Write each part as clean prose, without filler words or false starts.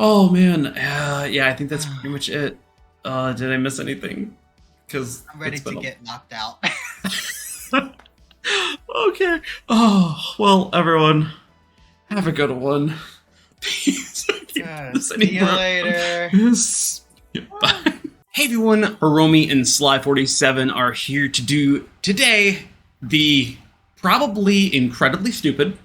Oh man, yeah, I think that's pretty much it. Did I miss anything? Because I'm ready to get knocked out. Okay. Oh well, everyone, have a good one. Peace. See you later. Yes. Yeah, bye. Hey everyone, Hiromi and Sly47 are here to do today the probably incredibly stupid,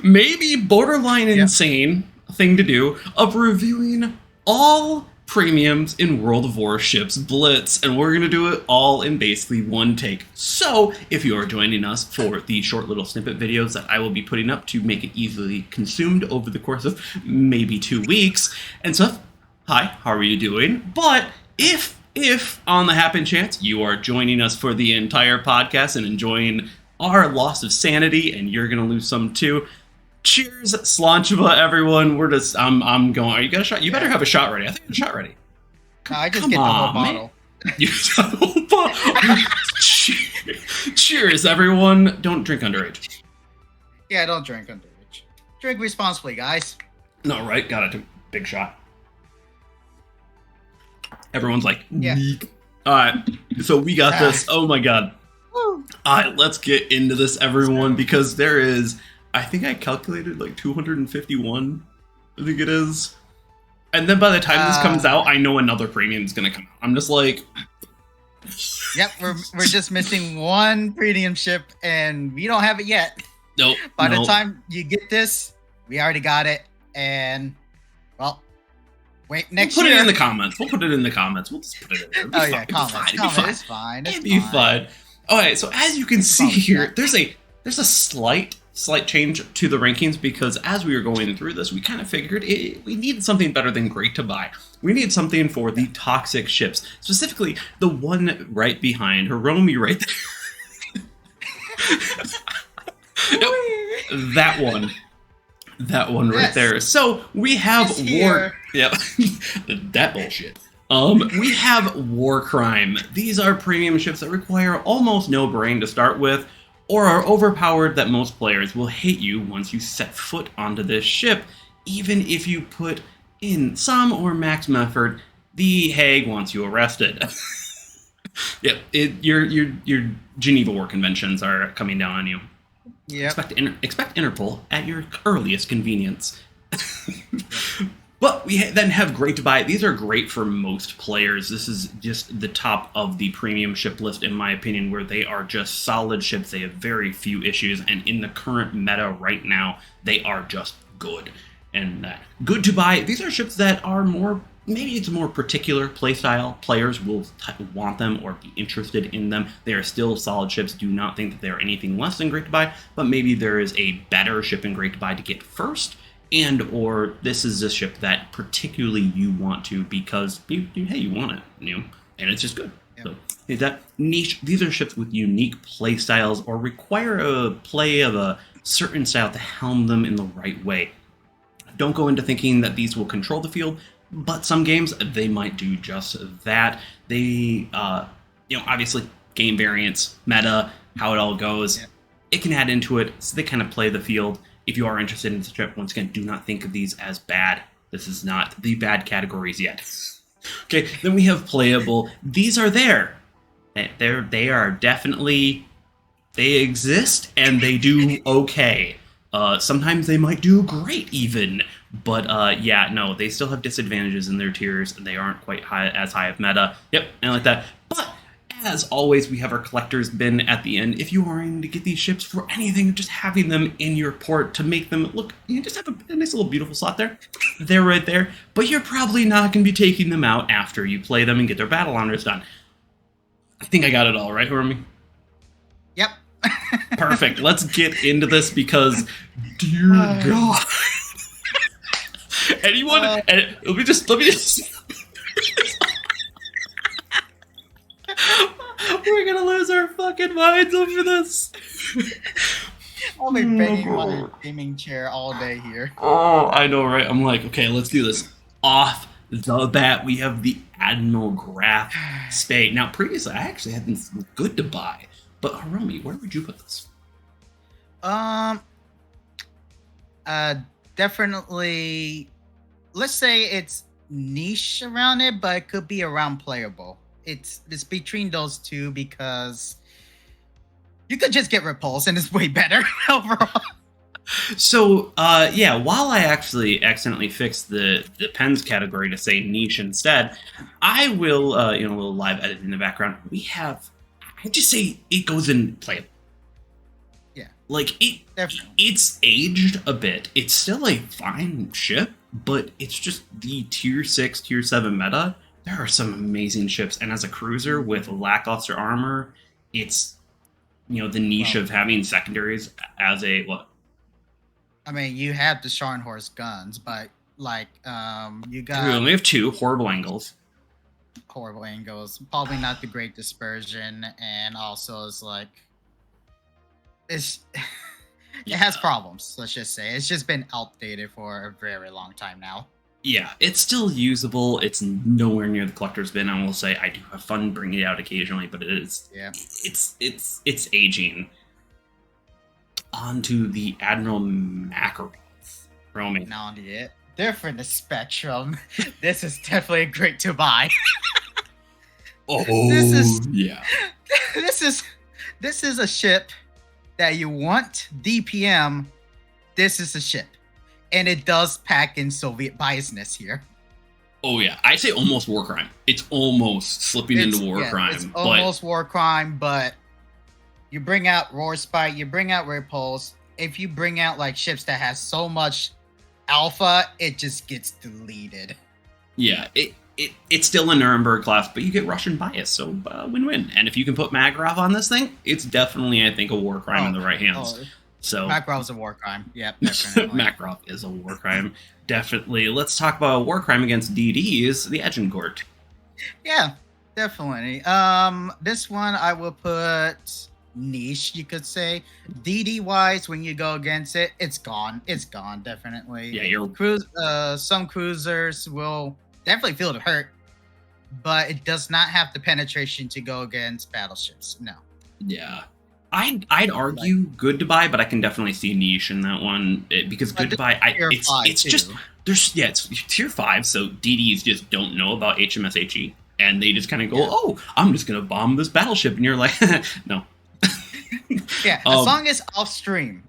maybe borderline insane thing to do of reviewing all premiums in World of Warships Blitz, and we're going to do it all in basically one take. So if you are joining us for the short little snippet videos that I will be putting up to make it easily consumed over the course of maybe 2 weeks and stuff, hi, how are you doing? But if on the happen chance you are joining us for the entire podcast and enjoying our loss of sanity and you're going to lose some too, cheers, Slancheva, everyone. We're just, I'm going. Are you got a shot? You better have a shot ready. I think I have a shot ready. No, I just get the whole bottle. You got the whole bottle. Cheers, everyone. Don't drink underage. Yeah, don't drink underage. Drink responsibly, guys. No, right? Got a big shot. Everyone's like, neat. All right, so we got this. Oh my god. All right, let's get into this, everyone, because there is, I think I calculated like 251, I think it is. And then by the time this comes out, I know another premium is going to come out. I'm just like... Yep, we're just missing one premium ship, and we don't have it yet. Nope. By the time you get this, we already got it, and, well, wait, next year. We'll put it in the comments. We'll put it in the comments. We'll just put it in there. Oh, yeah, comments. It's fine. It'd be fine. All right, so as you can see here, there's a slight change to the rankings because as we were going through this, we kind of figured we needed something better than great to buy. We need something for the toxic ships, specifically the one right behind Hiromi right there. That one right there. So we have war. Yep, that bullshit. We have War Crime. These are premium ships that require almost no brain to start with, or are overpowered that most players will hate you once you set foot onto this ship, even if you put in some or maximum effort. The Hague wants you arrested. Yep, your Geneva War Conventions are coming down on you. Yep. Expect Interpol at your earliest convenience. But we then have great to buy. These are great for most players. This is just the top of the premium ship list, in my opinion, where they are just solid ships. They have very few issues, and in the current meta right now, they are just good. And good to buy. These are ships that are more, maybe it's a more particular playstyle. Players will want them or be interested in them. They are still solid ships. Do not think that they are anything less than great to buy, but maybe there is a better ship in great to buy to get first. And or this is a ship that particularly you want to because you want it, and it's just good. Yeah. So that niche. These are ships with unique play styles or require a play of a certain style to helm them in the right way. Don't go into thinking that these will control the field, but some games they might do just that. They, obviously game variance, meta, how it all goes. Yeah. It can add into it, so they kind of play the field. If you are interested in the trip, once again, do not think of these as bad. This is not the bad categories yet. Okay, then we have playable. These are there. They are definitely, they exist and they do okay. Sometimes they might do great even, but no, they still have disadvantages in their tiers. They aren't quite as high of meta. Yep, and like that. But as always, we have our collector's bin at the end. If you are in to get these ships for anything, just having them in your port to make them look, you just have a nice little beautiful slot there. They're right there. But you're probably not going to be taking them out after you play them and get their battle honors done. I think I got it all, right, Hiromi? Yep. Perfect. Let's get into this because, dear God. Anyone? Let me just. We're gonna lose our fucking minds over this. I'll be banging my gaming chair all day here. Oh, I know, right? I'm like, okay, let's do this. Off the bat, we have the Admiral Graf Spade. Now, previously, I actually had this good to buy. But Hiromi, where would you put this? definitely, let's say it's niche around it, but it could be around playable. It's between those two because you could just get repulse and it's way better overall. So, yeah, while I actually accidentally fixed the pens category to say niche instead, I will, a little live edit in the background. I just say it goes in playable. Yeah. Like, Definitely. it's aged a bit. It's still a fine ship, but it's just the tier 6, tier 7 meta. There are some amazing ships, and as a cruiser with lackluster armor, it's, the niche of having secondaries as a, what? I mean, you have the Scharnhorst guns, but like, you We got only have 2 horrible angles. horrible angles, probably not the great dispersion, and also it's like, it's it has problems. Let's just say it's just been outdated for a very long time now. Yeah, it's still usable. It's nowhere near the collector's bin. I will say I do have fun bringing it out occasionally, but it's aging. Onto the Admiral Makarov roaming. Now the different spectrum. This is definitely great to buy. Yeah. This is a ship that you want DPM. This is a ship, and it does pack in Soviet biasness here. Oh yeah, I say almost war crime. It's almost slipping into war crime. It's almost war crime, but you bring out Roar Spike, you bring out Repulse. If you bring out like ships that has so much alpha, it just gets deleted. Yeah, it's still a Nuremberg class, but you get Russian bias, so win-win. And if you can put Makarov on this thing, it's definitely, I think, a war crime in the right hands. So Makarov's a war crime. Yep, definitely. Makarov is a war crime. Definitely. Let's talk about a war crime against DDs, the Agincourt. Yeah, definitely. This one I will put niche, you could say. DD wise, when you go against it, it's gone. It's gone, definitely. Yeah, some cruisers will definitely feel the hurt, but it does not have the penetration to go against battleships. No. Yeah. I'd argue good to buy, but I can definitely see niche in that one because good to buy. It's just it's tier 5, so DDs just don't know about HMSHE, and they just kind of go, "Oh, I'm just gonna bomb this battleship," and you're like, "No." Yeah, as long as off stream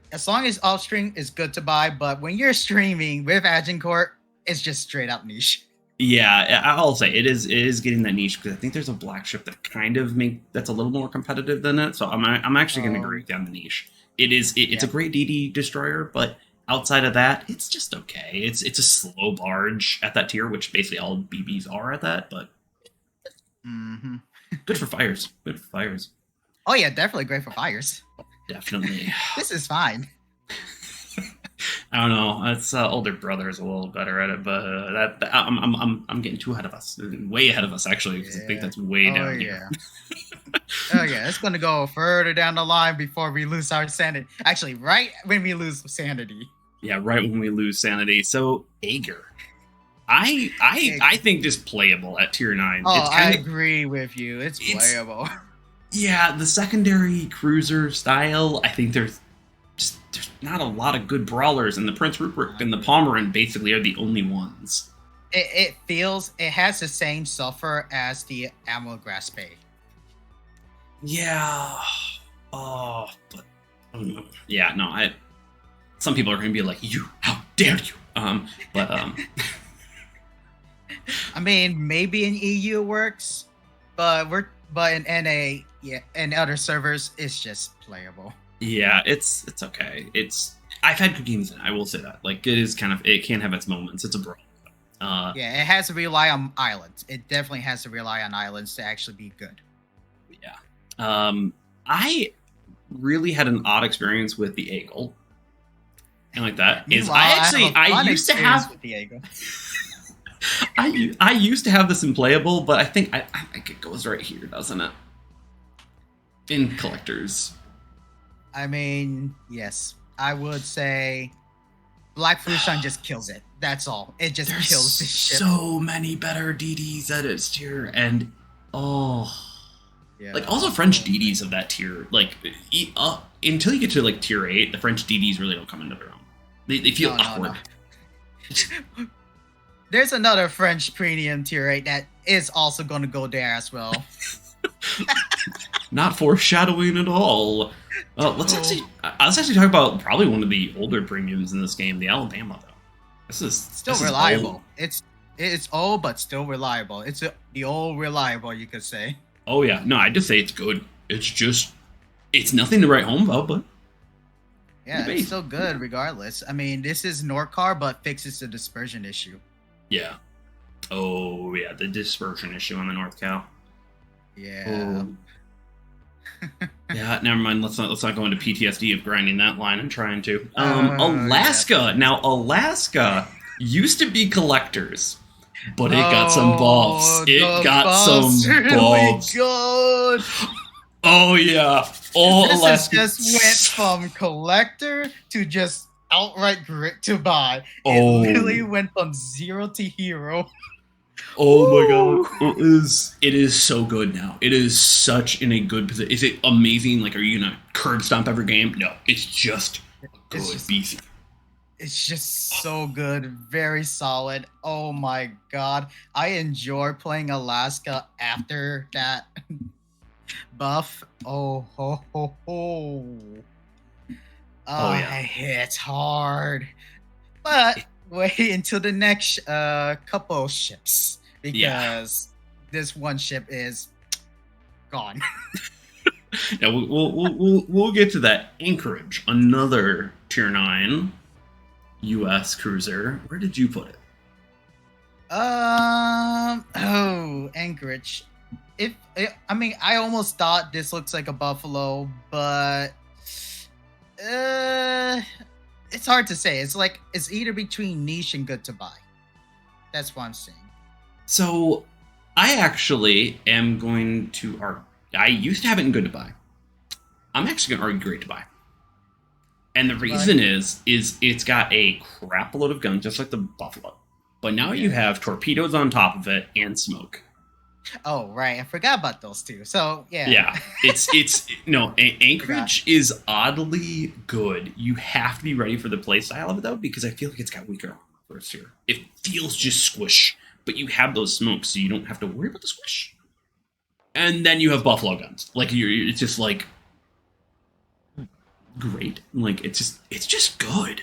is good to buy, but when you're streaming with Agincourt, it's just straight up niche. Yeah, I'll say it is getting that niche because I think there's a black ship that kind of that's a little more competitive than it. So I'm actually going to break down the niche. It's a great DD destroyer, but outside of that, it's just okay. It's a slow barge at that tier, which basically all BBs are at that. But good for fires. Good for fires. Oh yeah, definitely great for fires. Definitely. This is fine. I don't know. It's older brother is a little better at it, but I'm getting too ahead of us, way ahead of us actually, because I think that's way down here. Oh yeah, it's gonna go further down the line before we lose our sanity. Actually, right when we lose sanity. Yeah, right when we lose sanity. So Aegir, I think just playable at tier 9. Oh, I agree with you. It's playable. Yeah, the secondary cruiser style. I think there's not a lot of good brawlers, and the Prince Rupert and the Pomeran basically are the only ones. It has the same suffer as the Admiral Graspe. Yeah. Oh, but yeah, no. Some people are going to be like, "You, how dare you?" But I mean, maybe in EU it works, but in NA, and other servers, it's just playable. Yeah, it's okay. I've had good games in it, I will say that. Like, it can have its moments. It's a brawl. Yeah, it has to rely on islands. It definitely has to rely on islands to actually be good. Yeah. I really had an odd experience with the Eagle. And like that. I used to have with the Eagle. I used to have this in playable, but I think it goes right here, doesn't it? In collectors. I mean, yes, I would say Black Frushan just kills it. That's all. It just kills the ship. So many better DDs at its tier, and like also French DDs of that tier. Like until you get to like tier 8, the French DDs really don't come into their own. They feel awkward. There's another French premium tier rate that is also going to go there as well. Not foreshadowing at all. Let's actually talk about probably one of the older premiums in this game, the Alabama. Though this is Still this is reliable. old. It's old, but still reliable. It's the old reliable, you could say. Oh yeah, no, I just say it's good. It's nothing to write home about, but yeah, it's still good regardless. I mean, this is Norcar, but fixes the dispersion issue. Yeah. Oh yeah, the dispersion issue on the North Cal. Yeah. Oh. Yeah, never mind. Let's not go into PTSD of grinding that line and trying to. Alaska. Yeah. Now Alaska used to be collectors, but it got some buffs. It got some buffs. Good. Oh yeah. Oh, this Alaska just went from collector to just outright grit to buy. Oh. It literally went from 0 to hero. Oh my god, it is so good now. It is such in a good position. Is it amazing? Like, are you gonna curb stomp every game? No, it's just good beefy. It's just so good, very solid. Oh my god, I enjoy playing Alaska after that buff. Oh ho ho ho. Oh yeah, it hits hard. But wait until the next couple ships, because this one ship is gone. Yeah, we'll get to that. Anchorage, another tier 9 U.S. cruiser. Where did you put it? Anchorage. I mean, I almost thought this looks like a Buffalo, but it's hard to say. It's either between niche and good to buy. That's what I'm saying. So, I actually am going to argue. I used to have it in good to buy. I'm actually going to argue great to buy. And the reason is it's got a crap load of guns, just like the Buffalo. But now you have torpedoes on top of it and smoke. Oh, right. I forgot about those two. So, yeah. Yeah. Anchorage is oddly good. You have to be ready for the playstyle of it, though, because I feel like it's got weaker first here. It feels just squish, but you have those smokes, so you don't have to worry about the squish. And then you have Buffalo guns. Like, it's just, like, great. Like, it's just good.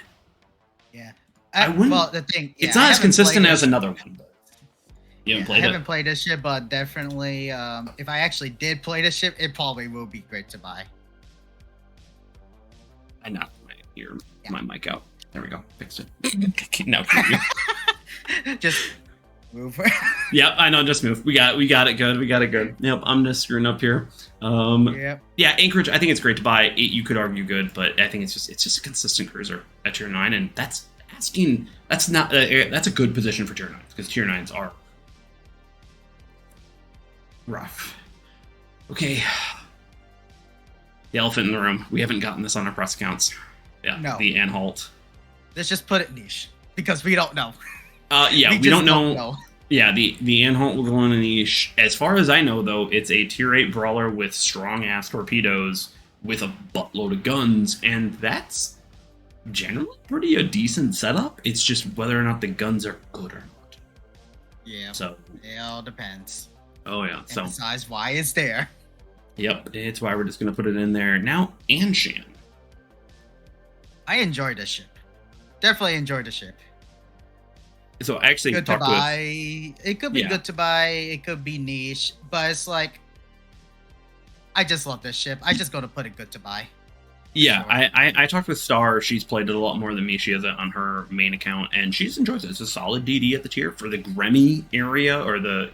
Yeah. The thing... it's not as consistent as another one, but... I haven't played this ship, but definitely, if I actually did play this ship, it probably will be great to buy. I knocked my mic out. There we go. Fixed it. No, just move. Yep, I know. Just move. We got it good. Yep, I'm just screwing up here. Yeah, Anchorage. I think it's great to buy. You could argue good, but I think it's just a consistent cruiser at tier 9, and that's a good position for tier 9s because tier 9s are rough. Okay. The elephant in the room. We haven't gotten this on our press accounts. Yeah, no. The Anhalt. Let's just put it niche because we don't know. We don't know. Yeah, the Anhalt will go in a niche. As far as I know, though, it's a tier 8 brawler with strong ass torpedoes with a buttload of guns, and that's generally pretty a decent setup. It's just whether or not the guns are good or not. Yeah. So it all depends. Oh yeah. So besides why it's there. Yep, it's why we're just gonna put it in there. Now Anshan. I enjoyed the ship. Definitely enjoyed the ship. So I actually good to buy. It could be good to buy, it could be niche, but it's like I just love this ship. I just gotta put it good to buy. Yeah, sure. I talked with Star. She's played it a lot more than me. She has it on her main account, and she's enjoyed it. It's a solid DD at the tier for the Gremmy area, or the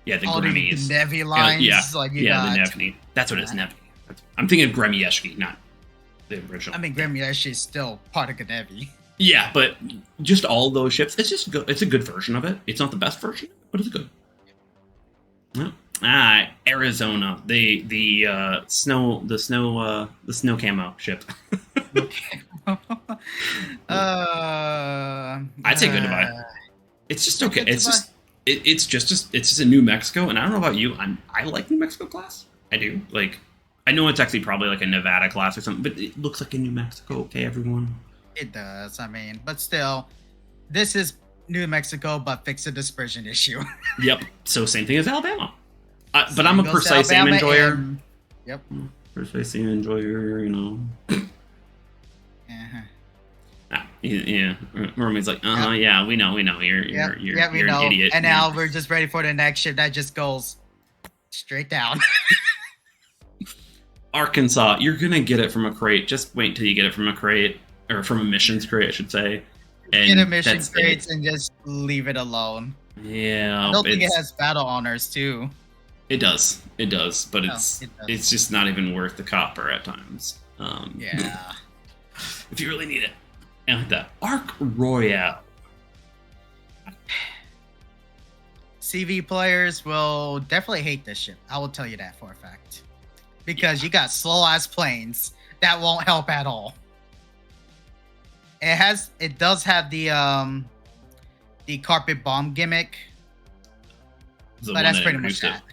Gremmys. The Nevi lines. The Nevny. That's what it's Nevny. I'm thinking of Gremmy-Eshki, not the original. I mean, Gremmy-Eshki is still part of Gnevi. Yeah, but just all those ships, it's just good. It's a good version of it. It's not the best version, but it's good. Yeah. Arizona, the snow camo ship. I'd say good to buy. It's just okay. It's just a New Mexico, and I don't know about you. I like New Mexico class. I do. Like, I know it's actually probably like a Nevada class or something, but it looks like a New Mexico. Okay, everyone. It does. I mean, but still, this is New Mexico, but fix the dispersion issue. Yep. So same thing as Alabama. But Same I'm a goes to precise aim Alabama enjoyer. and- Yep. Precise aim enjoyer, you know. Uh-huh. Yeah. Roman's like, yeah, we know. You're We an know. idiot. And now we're just ready for the next ship that just goes straight down. Arkansas, you're gonna get it from a crate. Just wait till you get it from a crate, or from a missions crate, I should say. And Get a mission that's crates it. and just leave it alone. Yeah, I don't think it has battle honors too. It does, but No, it's it does. it's just not even worth the copper at times. Yeah. If you really need it. And like that, Arc Royale. CV players will definitely hate this ship. I will tell you that for a fact. Because you got slow ass planes that won't help at all. It does have the carpet bomb gimmick, The but one that's that pretty much introduced it. that.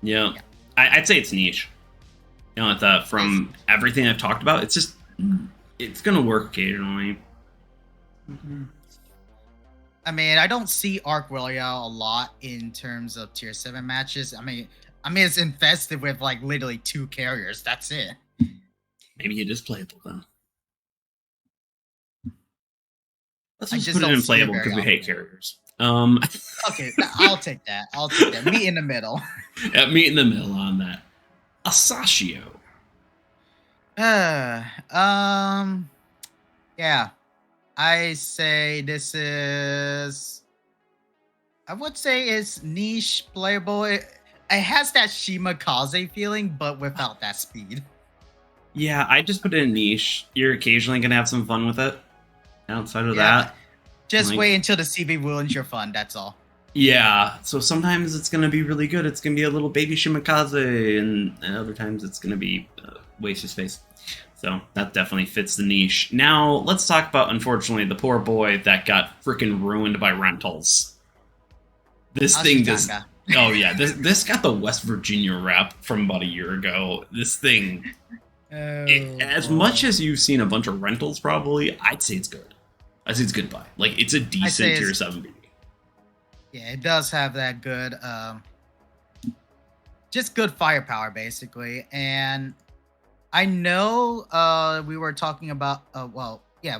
Yeah. Yeah. I'd say it's niche. You know, from everything I've talked about, it's gonna work occasionally. I mean, I don't see Arc Royale a lot in terms of tier 7 matches. I mean it's infested with like literally 2 carriers. That's it. Maybe it is playable then. Let's I just just put it don't in see it playable very because we often. hate carriers. Okay, I'll take that. Meet in the middle. Meet in the middle on that. Asashio. Yeah. I say this is. I would say it's niche playable. It has that Shimakaze feeling, but without that speed. Yeah, I just put it in niche. You're occasionally gonna have some fun with it. Outside of Yeah, that, just like- wait until the CV ruins your fun. That's all. yeah. So sometimes it's gonna be really good. It's gonna be a little baby Shimakaze, and other times it's gonna be waste of space. So that definitely fits the niche. Now let's talk about, unfortunately, the poor boy that got freaking ruined by rentals. This thing does. Ashitaka. Oh yeah, this got the West Virginia rap from about a year ago. This thing, as much as you've seen a bunch of rentals, probably, I'd say it's good. I'd say it's good buy. Like, it's a decent say tier it's- 7 BB. Yeah, it does have that good, just good firepower, basically. And I know we were talking about,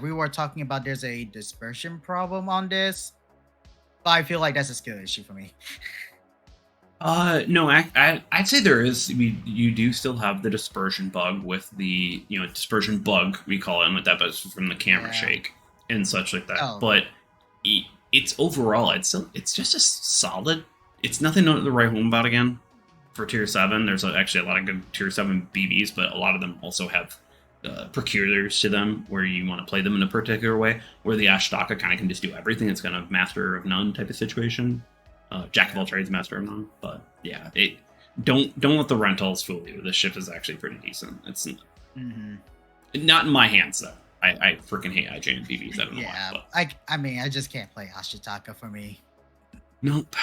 we were talking about there's a dispersion problem on this, but I feel like that's a skill issue for me. No, I'd say there is. You do still have the dispersion bug with the, dispersion bug, we call it, and with that, but it's from the camera Yeah. shake and such like that. Oh. But it's overall, it's just a solid. It's nothing to write home about again for tier 7. There's actually a lot of good tier 7 BBs, but a lot of them also have procurers to them where you want to play them in a particular way, where the Ashtaka kind of can just do everything. It's kind of master of none type of situation. Jack of all trades, master of none. But yeah, don't let the rentals fool you. This ship is actually pretty decent. It's not in my hands though. I freaking hate IJ and BBs. I don't know Yeah, why. But. I just can't play Ashitaka for me. Nope.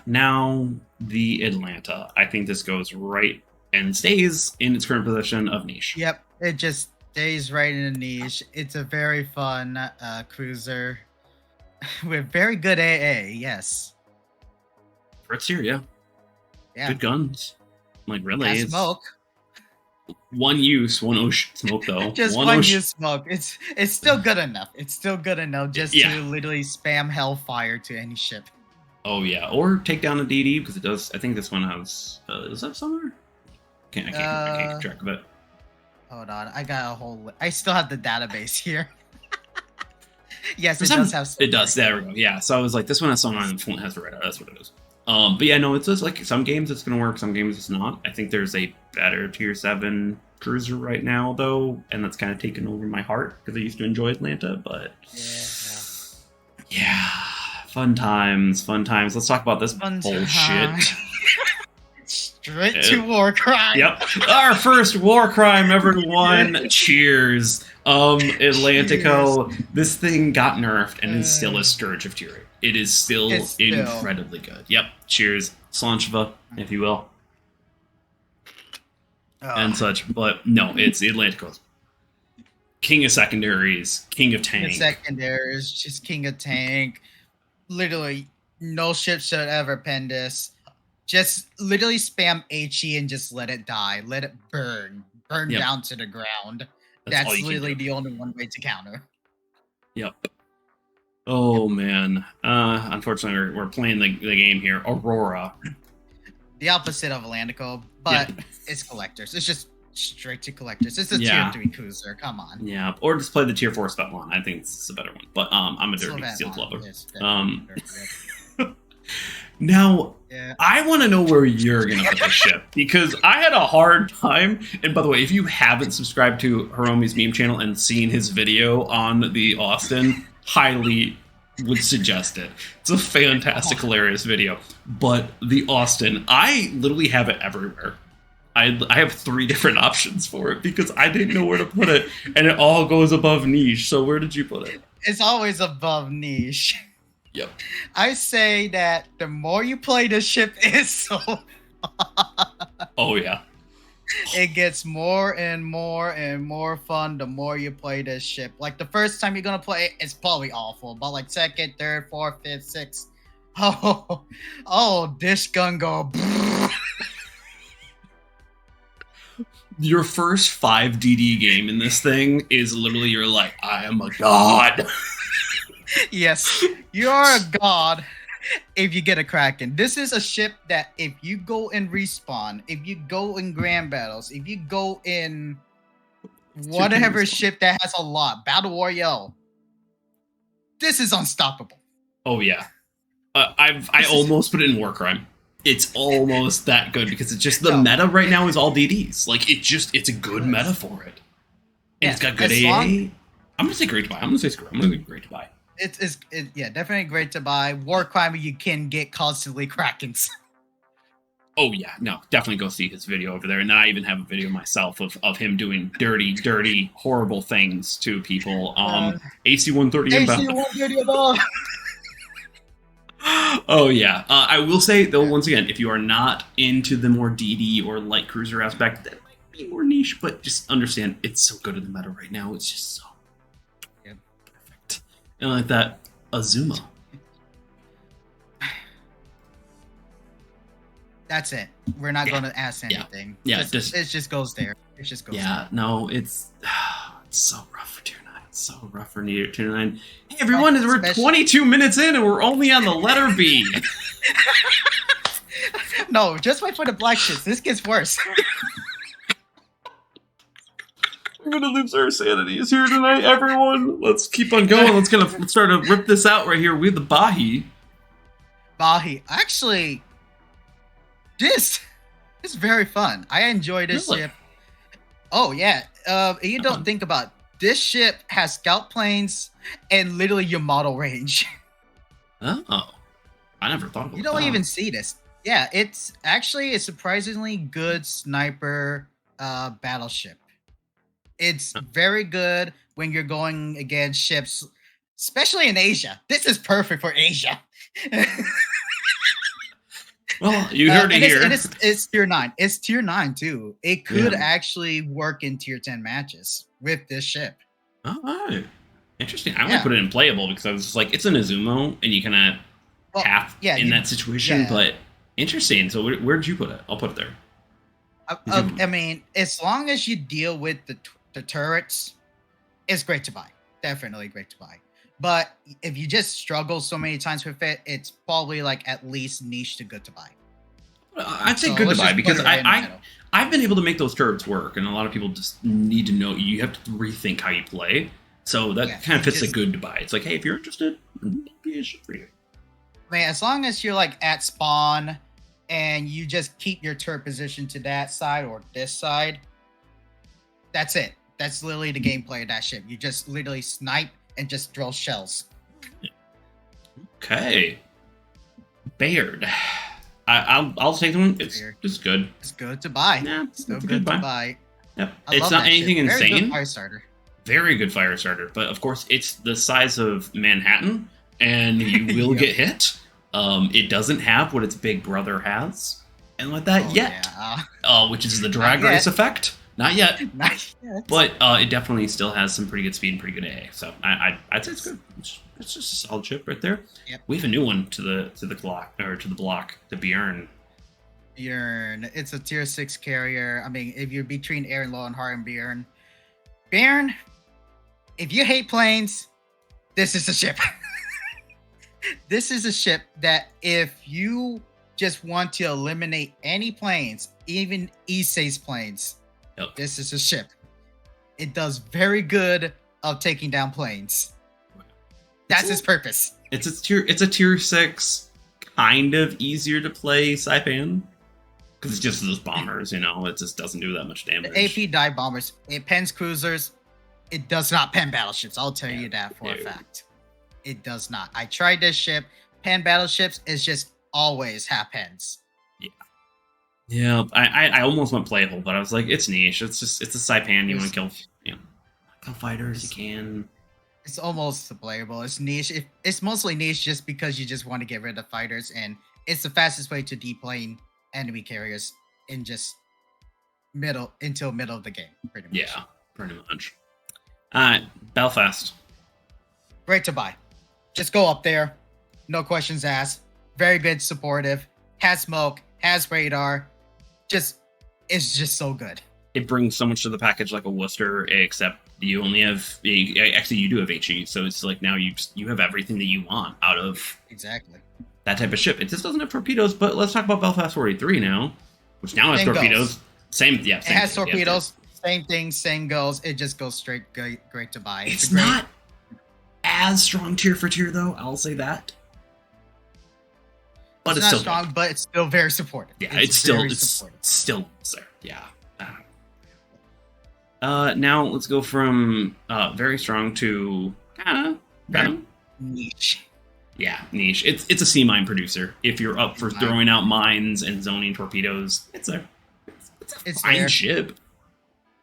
Now the Atlanta. I think this goes right and stays in its current position of niche. Yep, it just stays right in the niche. It's a very fun cruiser with very good AA. Yes. For its tier, yeah. Yeah. Good guns. Like really, Has it's smoke. one use, one ocean smoke though. Just one use smoke. It's still good enough. It's still good enough just Yeah. to literally spam hellfire to any ship. Oh yeah, or take down a DD because it does. I think this one has. Is that somewhere? I can't keep track of it. Hold on, I got a whole. I still have the database here. Yes, For it some- does have. It does. There we go. Yeah. So I was like, this one has someone and this one has the radar. That's what it is. But yeah, no, it's just like some games it's gonna work, some games it's not. I think there's a better tier 7 cruiser right now though, and that's kind of taken over my heart because I used to enjoy Atlanta. But yeah, fun times. Let's talk about this Fun bullshit. time. Straight to war crime. Yep. Our first war crime, everyone. Cheers. Atlantico. This thing got nerfed and is still a scourge of tier 8. It is still incredibly good. Yep. Cheers. Slanchva, if you will. And such. But no, it's Atlantico. King of secondaries, king of tank. Secondaries, just king of tank. Literally, no ship should ever pen this. Just literally spam HE and just let it die. Let it burn down to the ground. That's literally the only one way to counter. Yep. Oh man. Unfortunately, we're playing the game here. Aurora. The opposite of Atlantico, but it's collectors. It's just straight to collectors. It's a tier 3 cruiser. Come on. Yeah, or just play the tier 4 Svetlana. I think it's a better one. But I'm a dirty sealed lover. Now, I want to know where you're going to put the ship, because I had a hard time. And by the way, if you haven't subscribed to Hiromi's meme channel and seen his video on the Austin, highly would suggest it. It's a fantastic, hilarious video. But the Austin, I literally have it everywhere. I have 3 different options for it because I didn't know where to put it, and it all goes above niche. So where did you put it? It's always above niche. Yep. I say that the more you play the ship is so oh yeah. It gets more and more and more fun the more you play this ship. Like the first time you're gonna play it, it's probably awful. But like second, third, fourth, fifth, sixth, this gun go. Your first 5 DD game in this thing is literally you're like, I am a god. Yes, you're a god if you get a Kraken. This is a ship that if you go in respawn, if you go in grand battles, if you go in whatever ship that has a lot, Battle Royale, this is unstoppable. Oh yeah. I almost put it in Warcrime. It's almost that good because it's just the meta right now is all DDs. Like it's a good meta for it. And it's got good AA. I'm gonna say great to buy. I'm gonna say screw. I'm gonna say great to buy. It's definitely great to buy. Warcrime, you can get constantly Krakens. Oh yeah, no, definitely go see his video over there. And then I even have a video myself of him doing dirty, horrible things to people. AC-130 and AC-130 Oh yeah, I will say though, once again, if you are not into the more DD or light cruiser aspect, that might be more niche. But just understand, it's so good in the meta right now. It's just so perfect. And like that, Azuma. That's it. We're not going to ask anything. Yeah, it just goes there. It just goes. Yeah, no, it's so rough for tier 9. So rough for tier 9. Hey everyone, we're 22 minutes in and we're only on the letter B. No, just wait for the black shits. This gets worse. We're gonna lose our sanities here tonight, everyone. Let's keep on going. Let's start to rip this out right here. We have the Bahi. Actually, this is very fun. I enjoy this ship. Oh yeah. You don't think about it. This ship has scout planes and literally your model range. Oh, I never thought about that. You don't even see this. Yeah, it's actually a surprisingly good sniper battleship. It's very good when you're going against ships, especially in Asia. This is perfect for Asia. Well, you heard it here. It's tier 9. It's tier 9 too. It could actually work in tier 10 matches with this ship. Oh, interesting. I want to put it in playable because I was just like, it's an Azumo, and you kind of have in that situation. But interesting. So where did you put it? I'll put it there. I mean, as long as you deal with the turrets, it's great to buy. Definitely great to buy. But if you just struggle so many times with it, it's probably like at least niche to good to buy. I'd say good to buy because I've been able to make those turrets work, and a lot of people just need to know you have to rethink how you play. So that kind of fits the good to buy. It's like, hey, if you're interested, be a shit for you. I mean, as long as you're like at spawn and you just keep your turret position to that side or this side, that's it. That's literally the gameplay of that ship. You just literally snipe and just throw shells. Okay. Baird. I'll take one. It's just good. It's good to buy. Yeah, it's still good to buy. Yep. It's not anything insane. Very good fire starter. Very good fire starter. But of course, it's the size of Manhattan, and you will get hit. It doesn't have what its big brother has, and like that yet. Yeah. Which is the drag race effect. Not yet, Not yet. but it definitely still has some pretty good speed and pretty good AA. So I'd say it's good. It's just a solid ship right there. Yep. We have a new one to the clock or to the block. The Bjorn. Bjorn. It's a tier 6 carrier. I mean, if you're between Aaron Lowenhart and Bjorn, if you hate planes, this is a ship. This is a ship that if you just want to eliminate any planes, even Issei's planes, Yep. this is a ship. It does very good of taking down planes. That's its purpose. It's a tier 6, kind of easier to play Saipan. Because it's just those bombers, you know, it just doesn't do that much damage. The AP dive bombers, it pens cruisers, it does not pen battleships. I'll tell you that for a fact. It does not. I tried this ship. Pen battleships is just always half pens. Yeah, I almost went playable, but I was like, it's niche. It's a Saipan. You want to kill fighters, you can. It's almost playable. It's niche. It's mostly niche just because you just want to get rid of fighters, and it's the fastest way to deplane enemy carriers in just middle of the game, pretty much. Yeah, pretty much. Belfast. Great to buy. Just go up there. No questions asked. Very good, supportive. Has smoke. Has radar. It's just so good. It brings so much to the package like a Worcester, except you only have actually you do have HE, so it's like now you have everything that you want out of exactly that type of ship. It just doesn't have torpedoes, but let's talk about Belfast 43 now, which now has torpedoes. Same it has torpedoes. Same thing, same goes. It just goes straight great to buy. It's not as strong tier for tier though. I'll say that. But it's not still strong, but it's still very supportive. Yeah, it's still there. Yeah. Now let's go from very strong to kind of niche. Yeah, niche. It's a sea mine producer. If you're up for throwing out mines and zoning torpedoes, it's a fine ship.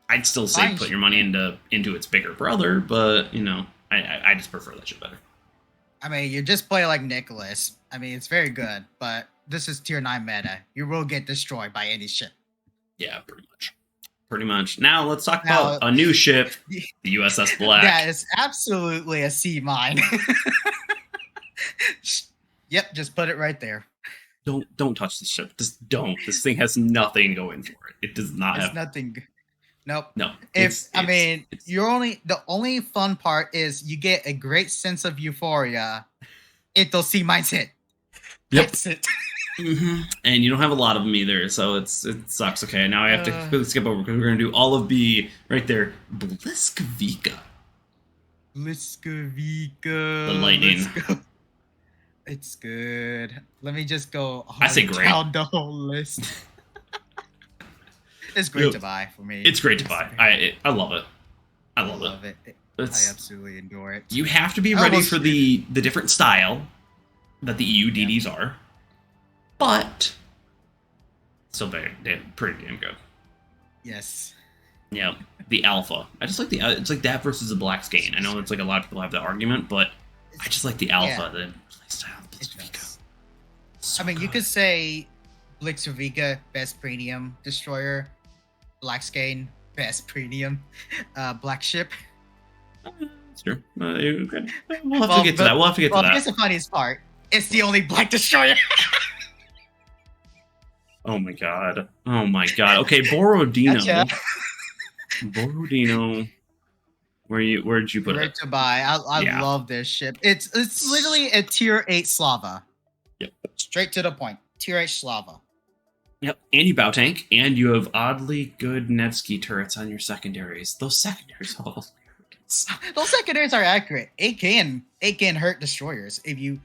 I'd still say put your money into its bigger brother, but you know, I just prefer that ship better. I mean, you just play like Nicholas. I mean, it's very good, but this is tier 9 meta. You will get destroyed by any ship. Yeah, pretty much. Now let's talk about a new ship, the USS Black. That is absolutely a sea mine. Yep, just put it right there. Don't touch this ship. Just don't. This thing has nothing going for it. It does not have nothing. Nope. No. The only fun part is you get a great sense of euphoria if those sea mines hit. Yep. That's it. Mm-hmm. And you don't have a lot of them either, so it sucks. Okay, now I have to quickly skip over because we're going to do all of the right there. Blitzkavika. The lightning. It's good. Let me just go. I say great. Down the whole list. It's great to buy for me. It's great to buy. I love it. I love it. I absolutely adore it. You have to be ready for the different style that the EU DDs are, but still pretty damn good. Yes. Yeah, the alpha. I just like it's like that versus the Black Skein. I know it's like a lot of people have that argument, but I just like the alpha, the playstyle of Blitzkavika. I mean, you could say Blitzkavika, best premium destroyer. Black Skein, best premium black ship. Sure. Okay. We'll have to get to that. Well, here's the funniest part. It's the only black destroyer. Oh my god. Okay, Borodino. Gotcha. Borodino. Where'd you put it? Great to buy. I love this ship. It's literally a tier 8 Slava. Yep. Straight to the point. Tier 8 Slava. Yep. And you bow tank, and you have oddly good Nevsky turrets on your secondaries. Those secondaries, those secondaries are accurate. It can hurt destroyers if you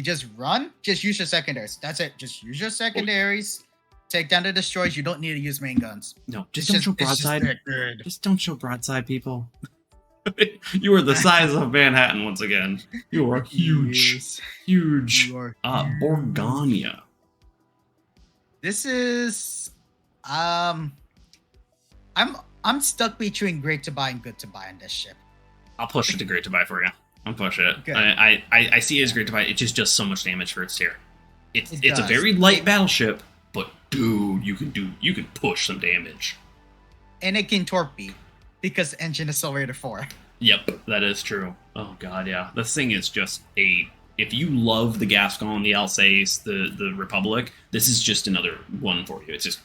just run. Just use your secondaries. That's it. Just use your secondaries. Take down the destroyers. You don't need to use main guns. No, just don't show broadside. Just don't show broadside, people. You are the size of Manhattan once again. You are huge. Huge. Borgania. This is I'm stuck between great to buy and good to buy on this ship. I'll push it to great to buy for you. I'll push it. I see it as great to buy. It just does so much damage for its tier. It's a very light battleship, but dude, you can push some damage. and it can torpedo because the engine is still rated 4. Yep, that is true. Oh god, yeah. This thing is just a. If you love the Gascon, the Alsace, the Republic, this is just another one for you. It's just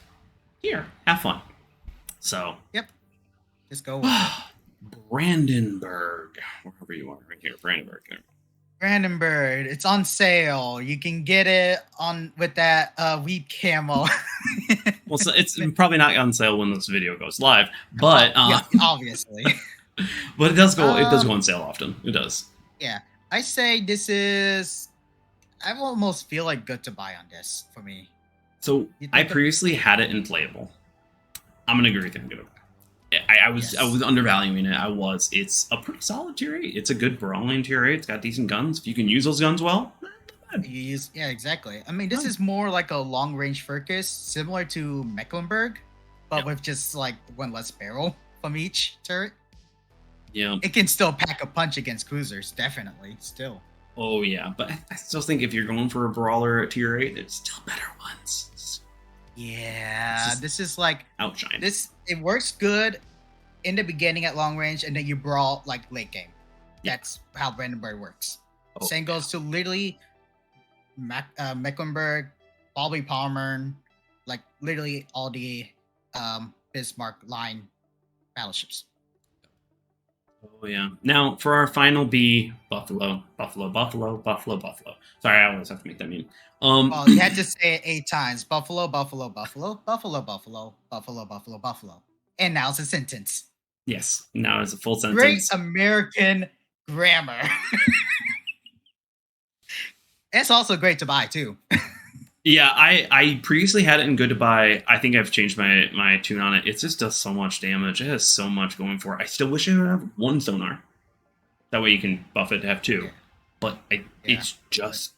here, have fun. So. Yep. Just go with it. Brandenburg, wherever you are, right here, Brandenburg. Brandenburg, it's on sale. You can get it on with that wheat camo. Well, so it's probably not on sale when this video goes live, but yeah, obviously. But it does go. It does go on sale often. It does. Yeah, I say this is. I almost feel like good to buy on this for me. So I previously had it in playable. I'm gonna agree with you. I'm gonna. I was undervaluing it. I was. It's a pretty solid tier 8. It's a good brawling tier 8. It's got decent guns. If you can use those guns well, yeah, exactly. I mean, this is more like a long range focus, similar to Mecklenburg, but with just like one less barrel from each turret. Yeah, it can still pack a punch against cruisers, definitely. Still. Oh yeah, but I still think if you're going for a brawler at tier 8, it's still better ones. Yeah, this is like outshine. It works good in the beginning at long range, and then you brawl like late game. Yeah. That's how Brandenburg works. Oh, Same goes to literally Mecklenburg, probably Pommern, like literally all the Bismarck line battleships. Oh yeah. Now for our final B, Buffalo. Sorry, I always have to make that mean. Well, you had to say it 8 times. Buffalo, Buffalo, Buffalo, Buffalo, Buffalo, Buffalo, Buffalo, Buffalo. And now it's a sentence. Yes, now it's a full sentence. Great American grammar. It's also great to buy too. Yeah, I previously had it in good to buy. I think I've changed my tune on it. It just does so much damage. It has so much going for it. I still wish it would have 1 sonar. That way you can buff it to have 2. Yeah. But it's just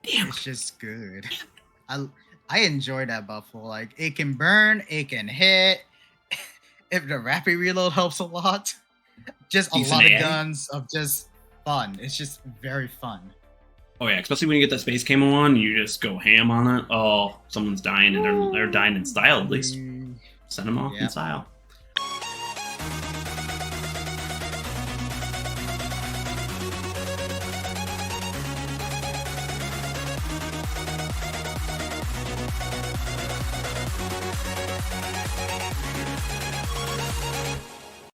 damn. It's just good. I enjoy that Buffalo. Like it can burn, it can hit. If the rapid reload helps a lot. Just a lot of guns of just fun. It's just very fun. Oh yeah, especially when you get that space camo on, you just go ham on it. Oh, someone's dying, and they're dying in style at least. Send them off in style.